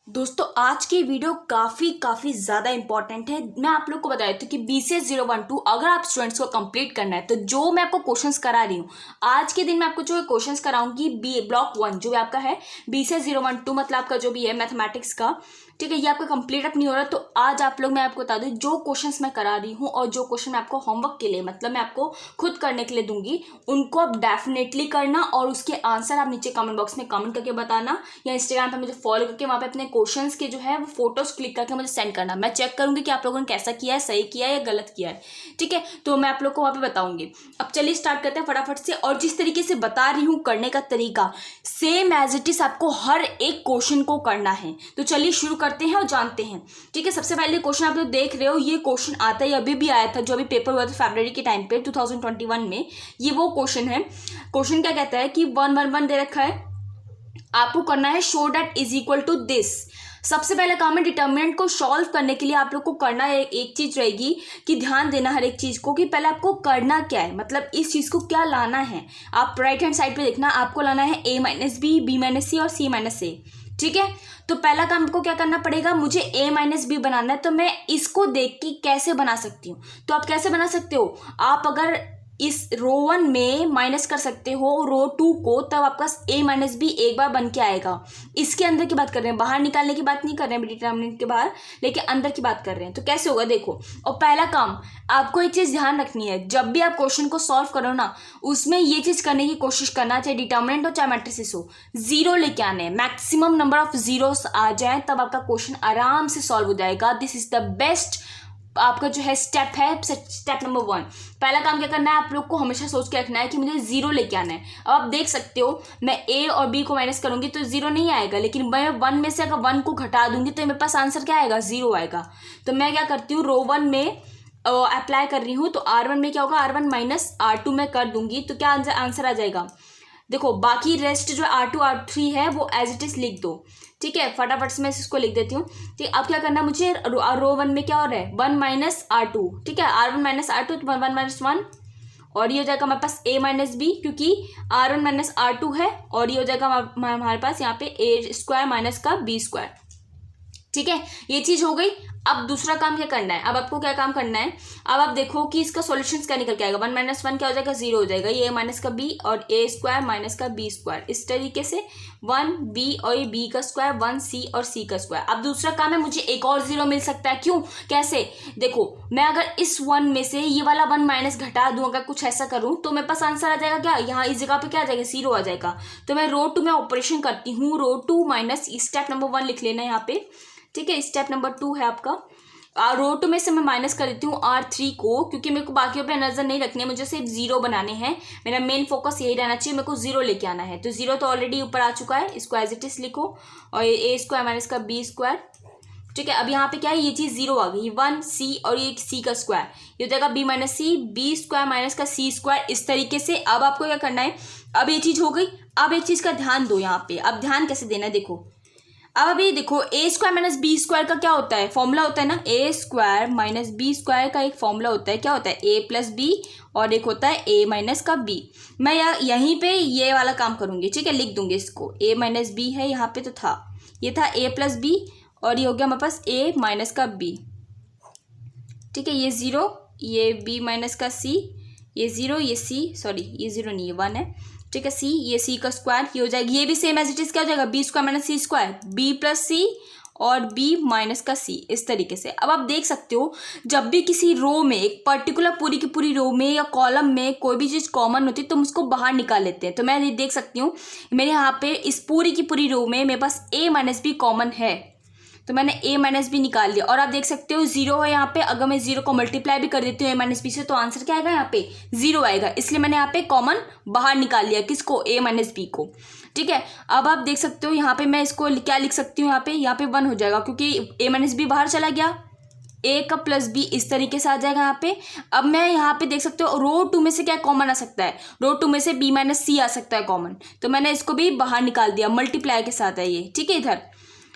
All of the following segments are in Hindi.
दोस्तों आज की वीडियो काफ़ी ज़्यादा इंपॉर्टेंट है। मैं आप लोग को बता देती हूँ कि BCS 012 अगर आप स्टूडेंट्स को कंप्लीट करना है तो जो मैं आपको क्वेश्चंस करा रही हूँ आज के दिन मैं आपको जो क्वेश्चंस कराऊंगी बी ब्लॉक 1 जो भी आपका है BCS 012 मतलब आपका जो भी है मैथमेटिक्स का, ठीक है, ये आपका कंप्लीट अप नहीं हो रहा। तो आज आप लोग मैं आपको बता दूँ जो क्वेश्चंस मैं करा रही हूँ और जो क्वेश्चन मैं आपको होमवर्क के लिए मतलब मैं आपको खुद करने के लिए दूंगी उनको आप डेफिनेटली करना और उसके आंसर आप नीचे कमेंट बॉक्स में कमेंट करके बताना या इंस्टाग्राम पे मुझे फॉलो करके वहाँ पे अपने क्वेश्चंस के जो है वो फोटोज क्लिक करके मुझे सेंड करना। मैं चेक करूंगी कि आप लोगों ने कैसा किया है, सही किया है या गलत किया है, ठीक है। तो मैं आप लोग को वहाँ पे बताऊंगी। अब चलिए स्टार्ट करते हैं फटाफट से। और जिस तरीके से बता रही हूँ करने का तरीका सेम एज इट इज आपको हर एक क्वेश्चन को करना है। तो चलिए शुरू करते हैं और जानते हैं, ठीक है। सबसे पहले क्वेश्चन आप लोग देख रहे हो, ये क्वेश्चन आता है अभी भी आया था जो अभी पेपर हुआ था फरवरी के टाइम पे 2021 में। ये वो क्वेश्चन है। क्वेश्चन क्या कहता है कि 111 दे रखा है, आपको करना है show that is equal to this. सबसे पहले काम है डिटर्मिनेंट को सॉल्व करने के लिए आप लोग को करना एक चीज रहेगी कि ध्यान देना हर एक चीज को कि पहले आपको करना क्या है, मतलब इस चीज को क्या लाना है। आप राइट हैंड साइड पे देखना, आपको लाना है a minus B, B minus C और c माइनस ए, ठीक है। तो पहला काम आपको क्या करना पड़ेगा, मुझे a माइनस बी बनाना है। तो मैं इसको देख के कैसे बना सकती हूँ, तो आप कैसे बना सकते हो, आप अगर इस रो 1 में माइनस कर सकते हो रो 2 को, तब आपका a माइनस बी एक बार बन के आएगा। इसके अंदर की बात कर रहे हैं, बाहर निकालने की बात नहीं कर रहे हैं डिटरमिनेंट के बाहर, लेकिन अंदर की बात कर रहे हैं। तो कैसे होगा देखो। और पहला काम आपको एक चीज ध्यान रखनी है, जब भी आप क्वेश्चन को सॉल्व करो ना उसमें ये चीज करने की कोशिश करना, चाहे डिटरमिनेंट हो चाहे मैट्रिसेस हो, जीरो लेके आने हैं। मैक्सिमम नंबर ऑफ जीरोस आ जाए तब आपका क्वेश्चन आराम से सॉल्व हो जाएगा। दिस इज द बेस्ट आपका जो है स्टेप है, स्टेप नंबर 1। पहला काम क्या करना है, आप लोग को हमेशा सोच के रखना है कि मुझे जीरो लेके आना है। अब आप देख सकते हो मैं ए और बी को माइनस करूंगी तो जीरो नहीं आएगा, लेकिन मैं 1 में से अगर 1 को घटा दूंगी तो मेरे पास आंसर क्या आएगा, जीरो आएगा। तो मैं क्या करती हूँ, रो 1 में अप्लाई कर रही हूँ तो R1 में क्या होगा, R1 माइनस R2 में कर दूंगी तो क्या आंसर आ जाएगा। देखो बाकी रेस्ट जो R2 R3 है वो एज इट इज लिख दो, ठीक है। फटाफट से मैं इसको लिख देती हूँ। ठीक, अब क्या करना मुझे, रो 1 में क्या हो रहा है 1 माइनस R2, ठीक है, R1 माइनस R2 तो 1 माइनस 1 और ये हो जाएगा हमारे पास a माइनस बी क्योंकि R1 माइनस R2 है, और ये हो जाएगा हमारे पास यहाँ पे a स्क्वायर माइनस का b स्क्वायर, ठीक है। ये चीज हो गई। अब दूसरा काम क्या करना है, अब आपको क्या काम करना है, अब आप देखो कि इसका सॉल्यूशंस क्या निकल के आएगा। 1 माइनस 1 क्या हो जाएगा, जीरो हो जाएगा, ये a माइनस का b और a स्क्वायर माइनस का b स्क्वायर, इस तरीके से 1b और ये b का स्क्वायर 1c और c का स्क्वायर। अब दूसरा काम है, मुझे एक और जीरो मिल सकता है, क्यों, कैसे, देखो मैं अगर इस 1 में से ये वाला 1 माइनस घटा दूं, अगर कुछ ऐसा करूं तो मेरे पास आंसर आ जाएगा क्या, यहाँ इस जगह पे क्या आ जाएगा, जीरो आ जाएगा। तो मैं रो 2 में ऑपरेशन करती हूँ, रो 2 माइनस स्टेप नंबर 1 लिख लेना है यहाँ पे, ठीक है। स्टेप नंबर 2 है आपका, रो 2 में से मैं माइनस कर देती हूँ R3 को, क्योंकि मेरे को बाकियों पे नजर नहीं रखनी है, मुझे सिर्फ जीरो बनाने हैं। मेरा मेन फोकस यही रहना चाहिए, मेरे को जीरो लेके आना है। तो जीरो तो ऑलरेडी ऊपर आ चुका है, इसको एज इट इज लिखो, और ये a स्क्वायर माइनस का b स्क्वायर, ठीक है। अब यहाँ पे क्या है, ये चीज जीरो आ गई, 1c और ये c का स्क्वायर, ये हो जाएगा b माइनस सी, b स्क्वायर माइनस का c स्क्वायर, इस तरीके से। अब आपको क्या करना है, अब ये चीज हो गई। अब एक चीज का ध्यान दो यहाँ पे, अब ध्यान कैसे देना है देखो। अब अभी देखो ए स्क्वायर माइनस बी स्क्वायर का क्या होता है, फॉर्मूला होता है ना, ए स्क्वायर माइनस बी स्क्वायर का एक फॉर्मूला होता है, क्या होता है, ए प्लस बी और एक होता है ए माइनस का बी। मैं यहीं पे ये वाला काम करूंगी, ठीक है, लिख दूंगी इसको, ए माइनस बी है यहाँ पे, तो था ये था ए प्लस बी और ये हो गया हमारे पास ए माइनस का बी, ठीक है। ये जीरो, ये बी माइनस का सी, ये जीरो, ये सी, सॉरी ये जीरो नहीं, ये 1 है, ठीक है। सी, ये सी का स्क्वायर, ये हो जाएगी, ये भी सेम एज इट इज क्या हो जाएगा, बी स्क्वायर माइनस सी स्क्वायर, बी प्लस सी और बी माइनस का सी, इस तरीके से। अब आप देख सकते हो जब भी किसी रो में, एक पर्टिकुलर पूरी की पूरी रो में या कॉलम में कोई भी चीज़ कॉमन होती है तो हम उसको बाहर निकाल लेते हैं। तो मैं ये देख सकती हूँ मेरे यहाँ पे इस पूरी की पूरी रो में मेरे पास a माइनस बी कॉमन है, तो मैंने a माइनस बी निकाल लिया। और आप देख सकते हो जीरो है यहाँ पे, अगर मैं जीरो को मल्टीप्लाई भी कर देती हूँ a माइनस बी से तो आंसर क्या आएगा, यहाँ पे जीरो आएगा, इसलिए मैंने यहाँ पे कॉमन बाहर निकाल लिया, किसको, a माइनस बी को, ठीक है। अब आप देख सकते हो यहाँ पे मैं इसको क्या लिख सकती हूँ, यहाँ पे 1 हो जाएगा क्योंकि a माइनस बी बाहर चला गया, a का प्लस बी इस तरीके से आ जाएगा यहाँ पे। अब मैं यहाँ पे देख सकते हो रो 2 में से क्या कॉमन आ सकता है, रो 2 में से b माइनस सी आ सकता है कॉमन, तो मैंने इसको भी बाहर निकाल दिया, मल्टीप्लाई के साथ है ये, ठीक है इधर।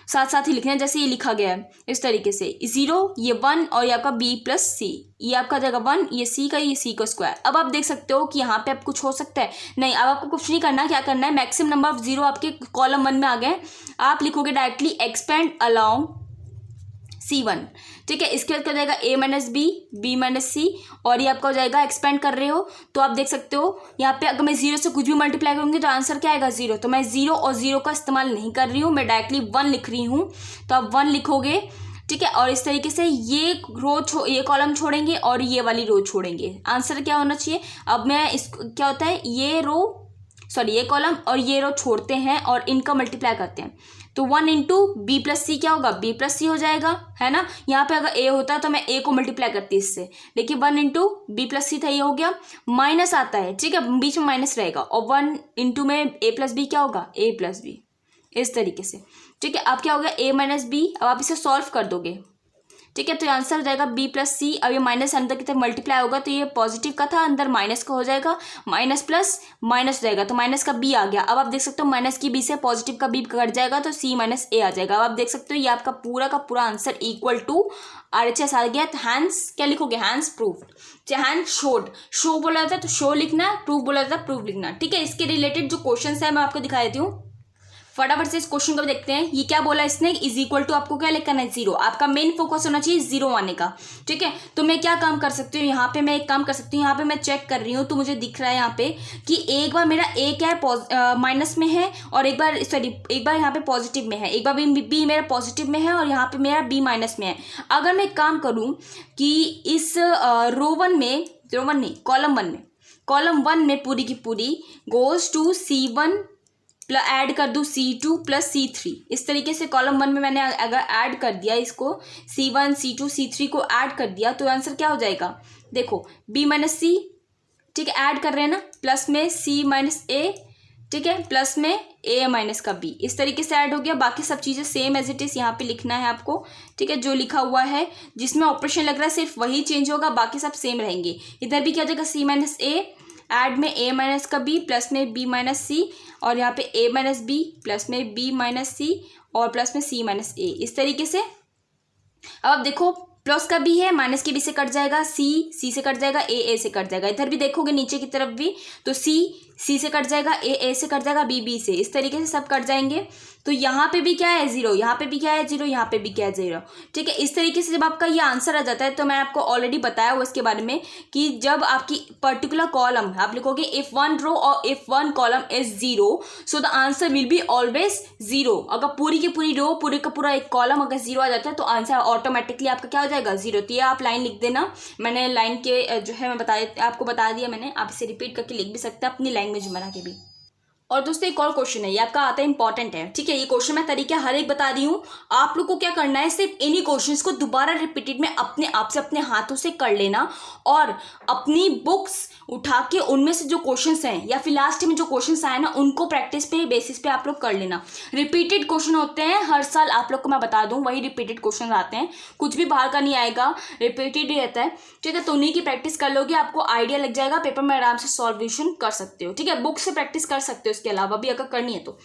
साथ साथ ही लिखना है जैसे ये लिखा गया है इस तरीके से, 0 ये 1 और ये आपका b प्लस सी, ये आपका जाएगा 1, ये c का, ये c का स्क्वायर। अब आप देख सकते हो कि यहाँ पे अब कुछ हो सकता है नहीं। अब आपको कुछ नहीं करना, क्या करना है, मैक्सिमम नंबर ऑफ जीरो आपके कॉलम 1 में आ गए, आप लिखोगे डायरेक्टली एक्सपेंड अलोंग C1, ठीक है। इसके बाद क्या हो जाएगा a minus B, b minus C, और ये आपका हो जाएगा एक्सपेंड कर रहे हो तो आप देख सकते हो यहाँ पे अगर मैं 0 से कुछ भी मल्टीप्लाई करूँगी तो आंसर क्या आएगा 0। तो मैं 0 और 0 का इस्तेमाल नहीं कर रही हूँ, मैं डायरेक्टली 1 लिख रही हूँ, तो आप 1 लिखोगे, ठीक है। और इस तरीके से ये ये कॉलम छोड़ेंगे और ये वाली रो छोड़ेंगे, आंसर क्या होना चाहिए। अब मैं इस क्या होता है, ये कॉलम और ये रो छोड़ते हैं और इनका मल्टीप्लाई करते हैं, तो 1 इंटू बी प्लस सी क्या होगा, b प्लस सी हो जाएगा, है ना। यहाँ पे अगर a होता तो मैं a को मल्टीप्लाई करती इससे, लेकिन 1 इंटू बी प्लस सी था, ये हो गया। माइनस आता है, ठीक है, बीच में माइनस रहेगा, और 1 इंटू में a प्लस बी क्या होगा, a प्लस बी, इस तरीके से, ठीक है। अब क्या हो गया a माइनस बी, अब आप इसे सॉल्व कर दोगे, ठीक है, तो आंसर हो जाएगा b प्लस सी। अब ये माइनस अंदर की तरफ मल्टीप्लाई होगा तो ये पॉजिटिव का था, अंदर माइनस का हो जाएगा, माइनस प्लस माइनस हो जाएगा, तो माइनस का b आ गया। अब आप देख सकते हो माइनस की b से पॉजिटिव का b कट जाएगा तो c माइनस a आ जाएगा। अब आप देख सकते हो ये आपका पूरा का पूरा आंसर इक्वल टू RHS आ गया। तो हैंस क्या लिखोगे, हैंस प्रूफ, चाहे हैंड शोड, शो बोला जाता है तो शो लिखना, प्रूफ बोला जाता है प्रूफ लिखना, ठीक है। इसके रिलेटेड जो क्वेश्चन है मैं आपको दिखा देती हूँ, फटाफट से इस क्वेश्चन को भी देखते हैं। ये क्या बोला इसने, इज इक्वल टू आपको क्या लिखना है 0, आपका मेन फोकस होना चाहिए 0 आने का, ठीक है। तो मैं क्या काम कर सकती हूँ, यहाँ पे मैं एक काम कर सकती हूँ, यहाँ पे मैं चेक कर रही हूँ तो मुझे दिख रहा है यहाँ पे कि एक बार मेरा a क्या है माइनस में है, और एक बार यहाँ पे पॉजिटिव में है, एक बार b मेरा पॉजिटिव में है और यहाँ पे मेरा b माइनस में है। अगर मैं एक काम करूँ कि इस कॉलम 1 में पूरी की पूरी goes to C1 plus add कर दूँ C2 प्लस C3, इस तरीके से कॉलम 1 में मैंने अगर ऐड कर दिया इसको C1 C2 C3 को ऐड कर दिया तो आंसर क्या हो जाएगा, देखो b माइनस सी, ठीक है, ऐड कर रहे हैं ना, प्लस में c माइनस a, ठीक है, प्लस में a माइनस का b, इस तरीके से ऐड हो गया। बाकी सब चीज़ें सेम एज इट इज़ यहाँ पे लिखना है आपको, ठीक है। जो लिखा हुआ है जिसमें ऑपरेशन लग रहा है सिर्फ वही चेंज होगा, बाकी सब सेम रहेंगे। इधर भी क्या हो जाएगा c माइनस a, ऐड में a माइनस का b, प्लस में b माइनस सी, और यहाँ पे a माइनस बी, प्लस में b माइनस सी, और प्लस में c माइनस a, इस तरीके से। अब आप देखो प्लस का b है, माइनस के b से कट जाएगा, c से कट जाएगा, a से कट जाएगा। इधर भी देखोगे नीचे की तरफ भी तो c से कट जाएगा, a से कट जाएगा, b से, इस तरीके से सब कट जाएंगे। तो यहाँ पे भी क्या है 0, यहाँ पे भी क्या है 0, यहाँ पे भी क्या है 0, ठीक है। इस तरीके से जब आपका ये आंसर आ जाता है तो मैं आपको ऑलरेडी बताया हुआ इसके बारे में कि जब आपकी पर्टिकुलर कॉलम आप लिखोगे इफ वन रो और if one column is 0 so the answer will be always 0। अगर पूरी की पूरी रो, पूरी का पूरा एक कॉलम अगर 0 आ जाता है तो आंसर ऑटोमेटिकली आपका क्या हो जाएगा 0। तो ये आप लाइन लिख देना, मैंने लाइन के जो है मैं आपको बता दिया मैंने, आप इसे रिपीट करके लिख भी सकते हैं अपनी लैंग्वेज बना के भी। और दोस्तों एक और क्वेश्चन है, ये आपका आता है इंपॉर्टेंट है, ठीक है। ये क्वेश्चन मैं तरीका हर एक बता रही हूँ, आप लोग को क्या करना है, सिर्फ इन्हीं क्वेश्चंस को दोबारा रिपीटेड में अपने आप से अपने हाथों से कर लेना, और अपनी बुक्स उठा के उनमें से जो क्वेश्चंस हैं या फिर लास्ट में जो क्वेश्चंस आए ना उनको प्रैक्टिस पे बेसिस पे आप लोग कर लेना। रिपीटेड क्वेश्चन होते हैं हर साल, आप लोग को मैं बता दूं वही रिपीटेड क्वेश्चन आते हैं, कुछ भी बाहर का नहीं आएगा, रिपीटेड ही रहता है, ठीक है। तो उन्हीं की प्रैक्टिस कर लोगे, आपको आइडिया लग जाएगा, पेपर में आराम से सॉल्यूशन कर सकते हो, ठीक है। बुक से प्रैक्टिस कर सकते हो इसके अलावा भी अगर करनी है तो।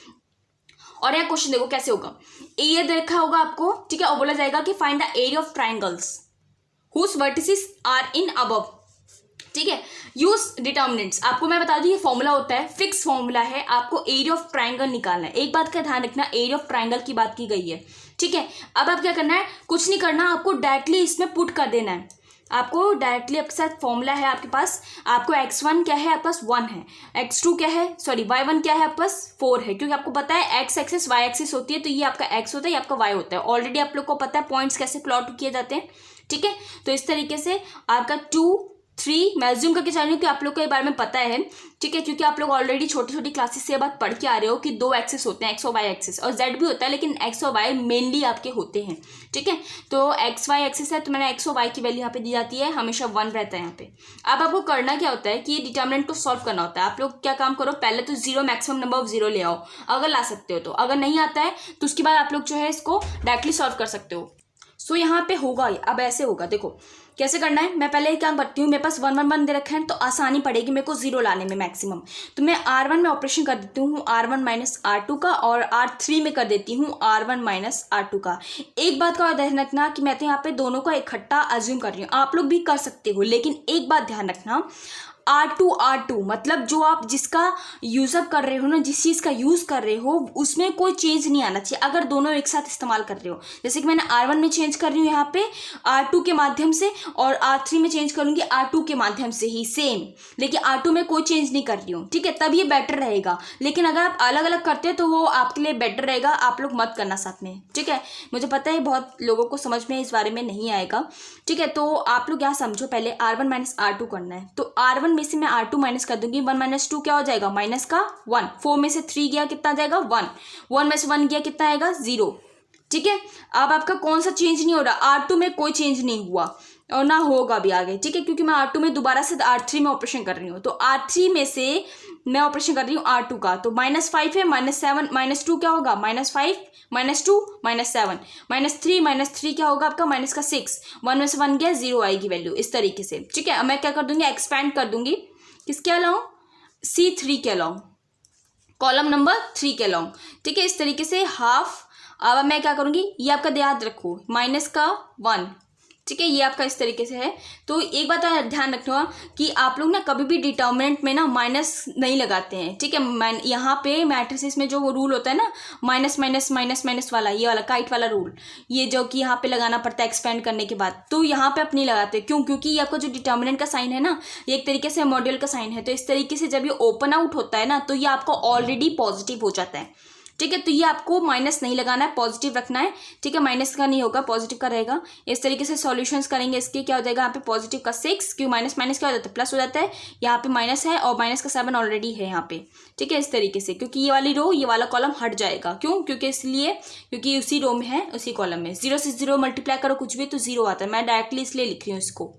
और यह क्वेश्चन देखो कैसे होगा, ये देखा होगा आपको, ठीक है, और बोला जाएगा कि find the area of triangles whose vertices are in above, ठीक है। यूज डिटर्मिनेंट्स, आपको मैं बता दूं ये फॉर्मूला होता है, फिक्स फॉर्मूला है, आपको एरिया ऑफ ट्राइंगल निकालना है। एक बात का ध्यान रखना, एरिया ऑफ ट्राइंगल की बात की गई है, ठीक है। अब आप क्या करना है, कुछ नहीं करना, आपको डायरेक्टली इसमें पुट कर देना है, आपको डायरेक्टली आपके साथ फॉर्मूला है आपके पास, आपको x1 क्या है आपके पास 1 है, x2 क्या है y1 क्या है आपके पास 4 है, क्योंकि आपको पता है x एक्सिस y एक्सिस होती है, तो ये आपका x होता है, ये आपका y होता है। ऑलरेडी आप लोग को पता है पॉइंट्स कैसे प्लॉट किए जाते हैं, ठीक है। तो इस तरीके से आपका 2 3 मैं अज्यूम करके चल रही हूँ कि आप लोग को ये बारे में पता है, ठीक है, क्योंकि आप लोग ऑलरेडी छोटी छोटी क्लासेस से ये बात पढ़ के आ रहे हो कि 2 एक्सिस होते हैं, एक्स और वाई एक्सिस, और जेड भी होता है, लेकिन एक्स और वाई मेनली आपके होते हैं, ठीक है। तो एक्स वाई एक्सिस है तो मैंने एक्स और वाई की वैल्यू यहाँ पे दी जाती है, हमेशा 1 रहता है यहाँ पे। अब आपको करना क्या होता है कि ये डिटर्मिनेंट को सॉल्व करना होता है। आप लोग क्या काम करो, पहले तो 0 मैक्सिमम नंबर ऑफ 0 ले आओ, अगर ला सकते हो तो, अगर नहीं आता है तो उसके बाद आप लोग जो है इसको डायरेक्टली सॉल्व कर सकते हो। सो यहाँ पे होगा, अब ऐसे होगा, देखो कैसे करना है, मैं पहले क्या करती हूँ, मेरे पास 1 1 1 दे रखे हैं तो आसानी पड़ेगी मेरे को जीरो लाने में मैक्सिमम। तो मैं R1 में ऑपरेशन कर देती हूँ R1 माइनस R2 का, और R3 में कर देती हूँ R1 माइनस R2 का। एक बात का ध्यान रखना कि मैं तो यहाँ पे दोनों का इकट्ठा अज्यूम कर रही हूँ, आप लोग भी कर सकते हो, लेकिन एक बात ध्यान रखना, R2 मतलब जो आप जिसका यूज़अप कर रहे हो ना, जिस चीज़ का यूज़ कर रहे हो उसमें कोई चेंज नहीं आना चाहिए अगर दोनों एक साथ इस्तेमाल कर रहे हो। जैसे कि मैंने R1 में चेंज कर रही हूँ यहाँ पे R2 के माध्यम से, और R3 में चेंज करूँगी R2 के माध्यम से ही सेम, लेकिन R2 में कोई चेंज नहीं कर रही हूँ, ठीक है, तब ये बेटर रहेगा। लेकिन अगर आप अलग अलग करते हैं तो वो आपके लिए बेटर रहेगा, आप लोग मत करना साथ में, ठीक है। मुझे पता है बहुत लोगों को समझ में इस बारे में नहीं आएगा, ठीक है। तो आप लोग यहाँ समझो, पहले R1 माइनस R2 करना है, तो R1 में से मैं R2 माइनस कर दूंगी, 1 माइनस 2 क्या हो जाएगा, माइनस का 1, 4 में से 3 गया कितना जाएगा 1, 1 में से 1 गया कितना आएगा 0, ठीक है। अब आपका कौन सा चेंज नहीं हो रहा, R2 में कोई चेंज नहीं हुआ और ना होगा भी आगे, ठीक है, क्योंकि मैं R2 में दोबारा से R3 में ऑपरेशन कर रही हूँ। तो R3 में से मैं ऑपरेशन कर रही हूँ R2 का, तो -5 है, -7 -2 क्या होगा, -5 -2 -7 -3 क्या होगा आपका माइनस का 6, 1 में से 1 गया 0 आएगी वैल्यू, इस तरीके से, ठीक है। अब मैं क्या कर दूंगी, एक्सपैंड कर दूंगी, किसके अलाउ, C3 के अलाउ, कॉलम नंबर 3 के अलाउ, ठीक है, इस तरीके से हाफ। अब मैं क्या करूंगी, ये आपका याद रखो माइनस का 1, ठीक है, ये आपका इस तरीके से है। तो एक बात ध्यान रखना कि आप लोग ना कभी भी डिटर्मिनेंट में ना माइनस नहीं लगाते हैं, ठीक है। यहाँ पे मैट्रिसेस में जो रूल होता है ना, माइनस माइनस माइनस माइनस वाला, ये वाला काइट वाला रूल, ये जो कि यहाँ पे लगाना पड़ता है एक्सपेंड करने के बाद, तो यहाँ पे आप नहीं लगाते, क्यों, क्योंकि ये आपका जो डिटर्मिनेंट का साइन है ना, ये एक तरीके से मॉड्यूल का साइन है, तो इस तरीके से जब ये ओपन आउट होता है ना, तो ये आपको ऑलरेडी पॉजिटिव हो जाता है, ठीक है। तो ये आपको माइनस नहीं लगाना है, पॉजिटिव रखना है, ठीक है, माइनस का नहीं होगा, पॉजिटिव का रहेगा। इस तरीके से सॉल्यूशंस करेंगे इसके, क्या हो जाएगा यहाँ पे पॉजिटिव का 6, क्यों माइनस माइनस क्या हो जाता है प्लस हो जाता है, यहाँ पे माइनस है और माइनस का 7 ऑलरेडी है यहाँ पे, ठीक है, इस तरीके से, क्योंकि ये वाली रो ये वाला कॉलम हट जाएगा, क्यों, क्योंकि इसलिए क्योंकि उसी रो में है उसी कॉलम में, 0 से 0 मल्टीप्लाई करो कुछ भी तो 0 आता है, मैं डायरेक्टली इसलिए लिख रही हूँ इसको,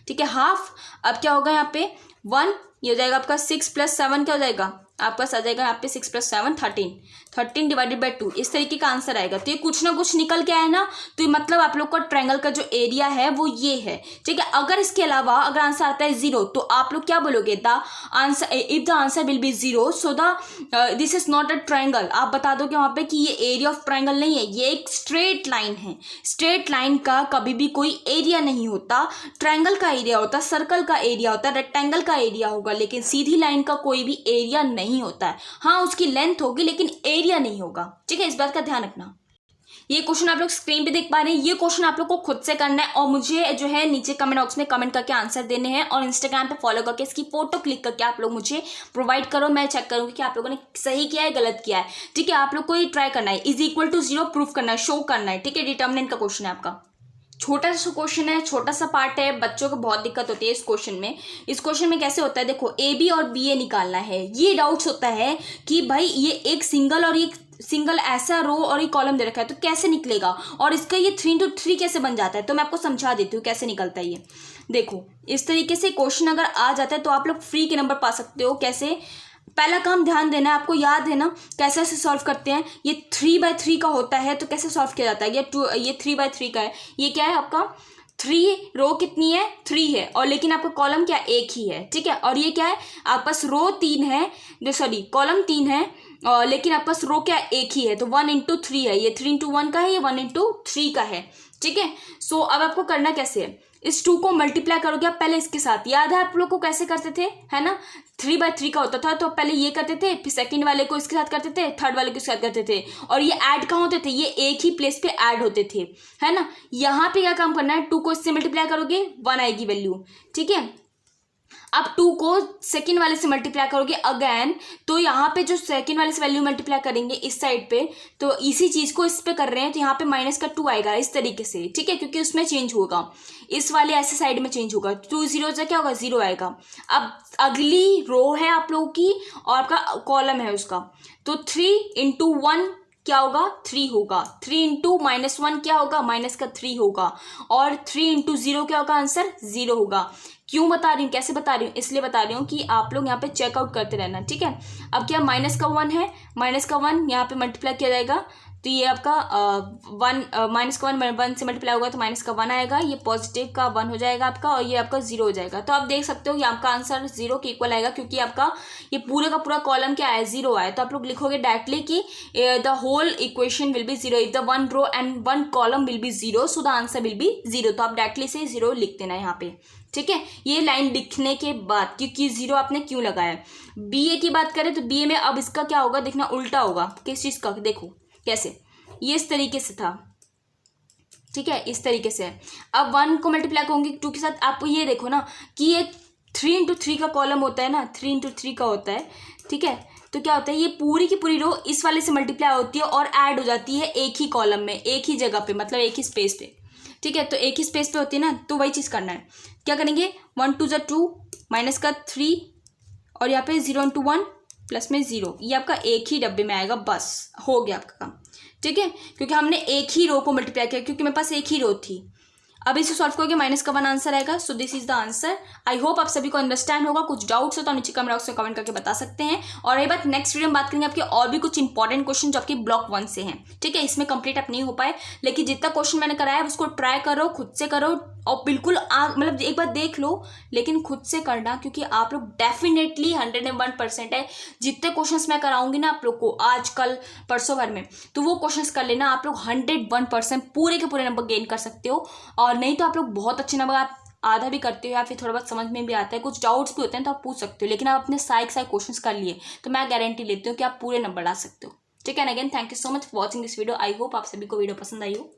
ठीक है। हाफ, अब क्या होगा यहाँ पे 1, ये हो जाएगा आपका 6 + 7 क्या हो जाएगा आपका आ जाएगा यहाँ पे 6 + 7 13, 13 डिवाइडेड बाई 2, इस तरीके का आंसर आएगा। तो ये कुछ ना कुछ निकल के आया ना, तो ये मतलब आप लोग का ट्रायंगल का जो एरिया है वो ये है, ठीक है। अगर इसके अलावा अगर आंसर आता है 0, तो आप लोग क्या बोलोगे, the answer, if the answer will be 0 so the this is not a triangle, आप बता दोगे वहाँ पे कि ये एरिया ऑफ ट्रायंगल नहीं है, ये एक स्ट्रेट लाइन है। स्ट्रेट लाइन का कभी भी कोई एरिया नहीं होता, ट्रायंगल का एरिया होता, सर्कल का एरिया होता, रेक्टेंगल का एरिया होगा, लेकिन सीधी लाइन का कोई भी एरिया नहीं होता है। हाँ, उसकी लेंथ होगी लेकिन एरिया नहीं होगा, ठीक है, इस बात का ध्यान रखना। ये क्वेश्चन आप लोग स्क्रीन पे देख पा रहे हैं, ये क्वेश्चन आप लोग को खुद से करना है और मुझे जो है नीचे कमेंट बॉक्स में कमेंट करके आंसर देने हैं, और इंस्टाग्राम पे फॉलो करके इसकी फोटो क्लिक करके आप लोग मुझे प्रोवाइड करो, मैं चेक करूंगी कि आप लोगों ने सही किया है गलत किया है, ठीक है। आप लोग को ये ट्राई करना है, = 0 प्रूफ करना है, शो करना है, ठीक है। डिटर्मिनेंट का क्वेश्चन है आपका, छोटा सा क्वेश्चन है, छोटा सा पार्ट है, बच्चों को बहुत दिक्कत होती है इस क्वेश्चन में। इस क्वेश्चन में कैसे होता है, देखो AB और BA निकालना है, ये डाउट्स होता है कि भाई ये एक सिंगल और एक सिंगल ऐसा रो और एक कॉलम दे रखा है तो कैसे निकलेगा, और इसका ये 3 × 3 कैसे बन जाता है, तो मैं आपको समझा देती हूँ कैसे निकलता है ये। देखो इस तरीके से क्वेश्चन अगर आ जाता है तो आप लोग फ्री के नंबर पा सकते हो। कैसे, पहला काम ध्यान देना है, आपको याद है ना कैसे ऐसे सॉल्व करते हैं, ये 3/3 का होता है तो कैसे सॉल्व किया जाता है, ये 3/3 का है, ये क्या है आपका 3, रो कितनी है 3 है, और लेकिन आपका कॉलम क्या एक ही है, ठीक है। और ये क्या है आपके पास रो 3 है, सॉरी कॉलम 3 है, और लेकिन आपके पास रो क्या एक ही है, तो 1 × 3 है, ये 3 × 1 का है, ये 1 × 3 का है, ठीक है। सो अब आपको करना कैसे है, इस 2 को मल्टीप्लाई करोगे आप पहले इसके साथ, याद है आप लोग को कैसे करते थे, है ना, 3/3 का होता था तो पहले ये करते थे, फिर सेकंड वाले को इसके साथ करते थे, थर्ड वाले को इसके साथ करते थे, और ये ऐड कहाँ होते थे, ये एक ही प्लेस पे ऐड होते थे, है ना। यहाँ पे क्या काम करना है, 2 को इससे मल्टीप्लाई करोगे 1 आएगी वैल्यू, ठीक है। अब 2 को सेकंड वाले से मल्टीप्लाई करोगे अगेन, तो यहाँ पे जो सेकंड वाले से वैल्यू मल्टीप्लाई करेंगे इस साइड पे, तो इसी चीज को इस पे कर रहे हैं तो यहाँ पे -2 आएगा इस तरीके से, ठीक है, क्योंकि उसमें चेंज होगा, इस वाले ऐसे साइड में चेंज होगा, 2 0 से क्या होगा 0 आएगा। अब अगली रो है आप लोगों की और आपका कॉलम है उसका, तो 3 × 1 क्या होगा 3 होगा, 3 × -1 क्या होगा -3 होगा, और 3 × 0 क्या होगा आंसर 0 होगा। क्यों बता रही हूँ, कैसे बता रही हूँ, इसलिए बता रही हूँ कि आप लोग यहाँ पे चेकआउट करते रहना, ठीक है। अब क्या -1 है, -1 यहाँ पे मल्टीप्लाई किया जाएगा तो ये आपका वन माइनस का वन से मल्टीप्लाई होगा तो माइनस का 1 आएगा, ये पॉजिटिव का 1 हो जाएगा आपका, और ये आपका 0 हो जाएगा। तो आप देख सकते हो कि आपका आंसर 0 के इक्वल आएगा, क्योंकि आपका ये पूरे का पूरा कॉलम क्या है, 0 आया। तो आप लोग लिखोगे डायरेक्टली कि the whole equation will be 0 if the one row and one column will be 0, so the answer will be 0। तो आप डायरेक्टली से 0 लिख देना यहाँ पे, ठीक है। ये लाइन लिखने के बाद क्योंकि 0 आपने क्यों लगाया। BA की बात करें तो BA में अब इसका क्या होगा, देखना उल्टा होगा। किस चीज़ का, देखो कैसे, ये इस तरीके से था, ठीक है, इस तरीके से। अब 1 को मल्टीप्लाई करूँगी 2 के साथ, आप ये देखो ना कि ये 3 into 3 का कॉलम होता है ना, 3 into 3 का होता है, ठीक है। तो क्या होता है, ये पूरी की पूरी रो इस वाले से मल्टीप्लाई होती है और ऐड हो जाती है एक ही कॉलम में, एक ही जगह पे, मतलब एक ही स्पेस पे, ठीक है। तो एक ही स्पेस पे होती है ना, तो वही चीज़ करना है। क्या करेंगे, 1 2 = 2, माइनस का 3, और यहाँ पे 0 into 1 प्लस में 0, ये आपका एक ही डब्बे में आएगा, बस हो गया आपका काम, ठीक है। क्योंकि हमने एक ही रो को मल्टीप्लाई किया, क्योंकि मेरे पास एक ही रो थी। अब इसे सॉल्व करोगे माइनस का 1 आंसर आएगा। So this is the answer. I hope आप सभी को अंडरस्टैंड होगा। कुछ डाउट्स हो तो नीचे कमेंट बॉक्स में कमेंट करके बता सकते हैं। और ये बात नेक्स्ट वीडियो में बात करेंगे आपके और भी कुछ इंपॉर्टेंट क्वेश्चन जो आपके ब्लॉक 1 से हैं, ठीक है। इसमें कंप्लीट आप नहीं हो पाए, लेकिन जितना क्वेश्चन मैंने कराया है उसको ट्राई करो, खुद से करो, और बिल्कुल मतलब एक बार देख लो, लेकिन खुद से करना, क्योंकि आप लोग डेफिनेटली 101% है। जितने क्वेश्चंस मैं कराऊंगी ना आप लोग को आज कल परसों भर में, तो वो क्वेश्चंस कर लेना, आप लोग 101% पूरे के पूरे नंबर गेन कर सकते हो। और नहीं तो आप लोग बहुत अच्छे नंबर, आप आधा भी करते हो या फिर थोड़ा बहुत समझ में भी आता है, कुछ डाउट्स भी होते हैं तो आप पूछ सकते हो, लेकिन आप अपने सारे क्वेश्चंस कर लिए तो मैं गारंटी लेती हूँ कि आप पूरे नंबर ला सकते हो, ठीक है। And again thank you so much for watching this video. I hope आप सभी को वीडियो पसंद आई हो।